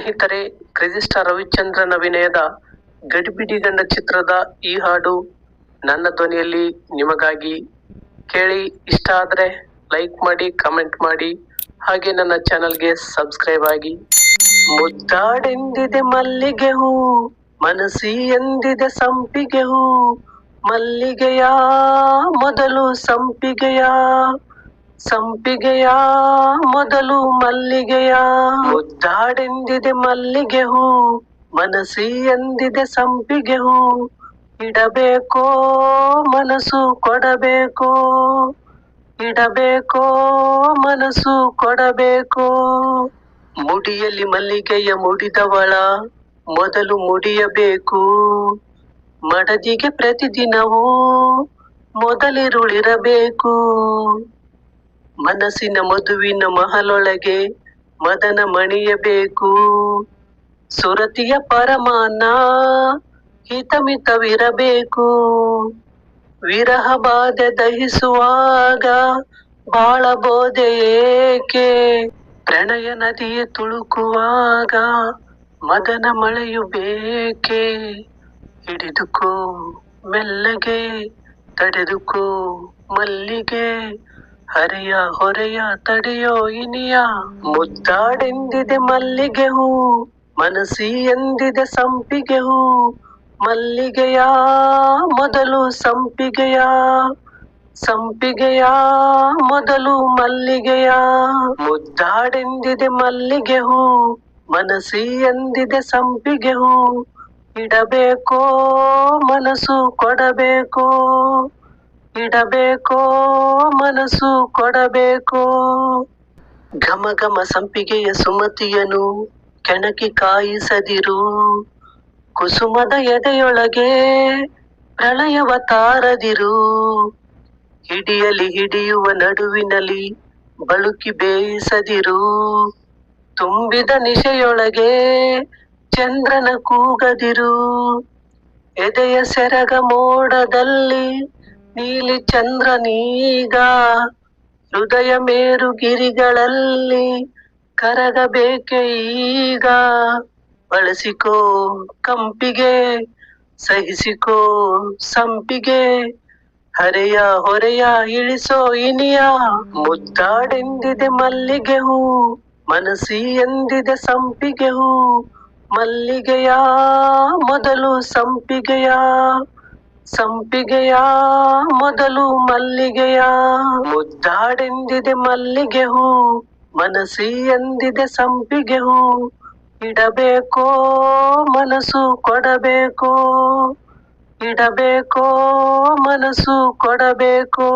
ಸ್ನೇಹಿತರೆ, crazy star Ravichandran ಅಭಿನಯದ ಗಡಿಬಿಡಿ ಗಂಡ ಚಿತ್ರದ ಈ ಹಾಡು ನನ್ನ ಧ್ವನಿಯಲ್ಲಿ ನಿಮಗಾಗಿ. ಕೇಳಿ, ಇಷ್ಟ ಆದ್ರೆ ಲೈಕ್ ಮಾಡಿ, ಕಮೆಂಟ್ ಮಾಡಿ, ಹಾಗೆ ನನ್ನ ಚಾನಲ್ಗೆ ಸಬ್ಸ್ಕ್ರೈಬ್ ಆಗಿ. ಮುದ್ದಾಡೆಂದಿದೆ ಮಲ್ಲಿಗೆ ಹೂ, ಮನಸಿ ಎಂದಿದೆ ಸಂಪಿಗೆ ಹೂ, ಮಲ್ಲಿಗೆಯ ಮೊದಲು ಸಂಪಿಗೆಯ, ಸಂಪಿಗೆಯ ಮೊದಲು ಮಲ್ಲಿಗೆಯ. ಮುದ್ದಾಡೆಂದಿದೆ ಮಲ್ಲಿಗೆ ಹೂ, ಮನಸಿ ಎಂದಿದೆ ಸಂಪಿಗೆ ಹೂ, ಇಡಬೇಕೋ ಮನಸ್ಸು ಕೊಡಬೇಕೋ, ಇಡಬೇಕೋ ಮನಸ್ಸು ಕೊಡಬೇಕೋ. ಮುಡಿಯಲ್ಲಿ ಮಲ್ಲಿಗೆಯ ಮುಡಿದವಳ ಮೊದಲು ಮುಡಿಯಬೇಕು, ಮಡದಿಗೆ ಪ್ರತಿದಿನವೂ ಮೊದಲಿರುಳಿರಬೇಕು. ಮನಸ್ಸಿನ ಮಧುವಿನ ಮಹಲೊಳಗೆ ಮದನ ಮಣಿಯಬೇಕು, ಸುರತಿಯ ಪರಮಾನ ಹಿತಮಿತವಿರಬೇಕು. ವಿರಹ ಬಾಧೆ ದಹಿಸುವಾಗ ಬಾಳ ಬೋಧೆ ಏಕೆ, ಪ್ರಣಯ ನದಿಯ ತುಳುಕುವಾಗ ಮದನ ಮಳೆಯು ಬೇಕೆ. ಹಿಡಿದುಕೋ ಮೆಲ್ಲಗೆ, ತಡೆದುಕೋ ಮಲ್ಲಿಗೆ, ಹರೆಯ ಹೊರೆಯ ತಡೆಯೋ ಇನಿಯ. ಮುದ್ದಾಡೆಂದಿದೆ ಮಲ್ಲಿಗೆ ಹೂ, ಮನಸಿ ಎಂದಿದೆ ಸಂಪಿಗೆ ಹೂ, ಮಲ್ಲಿಗೆಯ ಮೊದಲು ಸಂಪಿಗೆಯ, ಸಂಪಿಗೆಯ ಮೊದಲು ಮಲ್ಲಿಗೆಯ. ಮುದ್ದಾಡೆಂದಿದೆ ಮಲ್ಲಿಗೆ ಹೂ, ಮನಸಿ ಎಂದಿದೆ ಸಂಪಿಗೆ ಹೂ, ಇಡಬೇಕೋ ಮನಸ್ಸು ಕೊಡಬೇಕೋ, ಇಡಬೇಕೋ ಮನಸ್ಸು ಕೊಡಬೇಕೋ. ಘಮ ಘಮ ಸಂಪಿಗೆಯ ಸುಮತಿಯನು ಕೆಣಕಿ ಕಾಯಿಸದಿರು, ಕುಸುಮದ ಎದೆಯೊಳಗೆ ಪ್ರಳಯವ ತಾರದಿರು. ಹಿಡಿಯಲಿ ಹಿಡಿಯುವ ನಡುವಿನಲ್ಲಿ ಬಳುಕಿ ಬೇಯಿಸದಿರು, ತುಂಬಿದ ನಿಶೆಯೊಳಗೆ ಚಂದ್ರನ ಕೂಗದಿರು. ಎದೆಯ ಸೆರಗ ಮೋಡದಲ್ಲಿ ನೀಲಿ ಚಂದ್ರನೀಗ, ಹೃದಯ ಮೇರು ಗಿರಿಗಳಲ್ಲಿ ಕರಗಬೇಕೆ ಈಗ. ಬಳಸಿಕೋ ಕಂಪಿಗೆ, ಸಹಿಸಿಕೋ ಸಂಪಿಗೆ, ಹರೆಯ ಹೊರೆಯ ಇಳಿಸೋ ಇನಿಯ. ಮುದ್ದಾಡೆಂದಿದೆ ಮಲ್ಲಿಗೆ ಹೂ, ಮನಸಿ ಎಂದಿದೆ ಸಂಪಿಗೆ ಹೂ, ಮಲ್ಲಿಗೆಯ ಮೊದಲು ಸಂಪಿಗೆಯ, ಸಂಪಿಗೆಯ ಮೊದಲು ಮಲ್ಲಿಗೆಯ. ಮುದ್ದಾಡೆಂದಿದೆ ಮಲ್ಲಿಗೆ ಹೂ, ಮನಸಿ ಎಂದಿದೆ ಸಂಪಿಗೆ ಹೂ, ಇಡಬೇಕೋ ಮನಸ್ಸು ಕೊಡಬೇಕೋ, ಇಡಬೇಕೋ ಮನಸ್ಸು ಕೊಡಬೇಕೋ.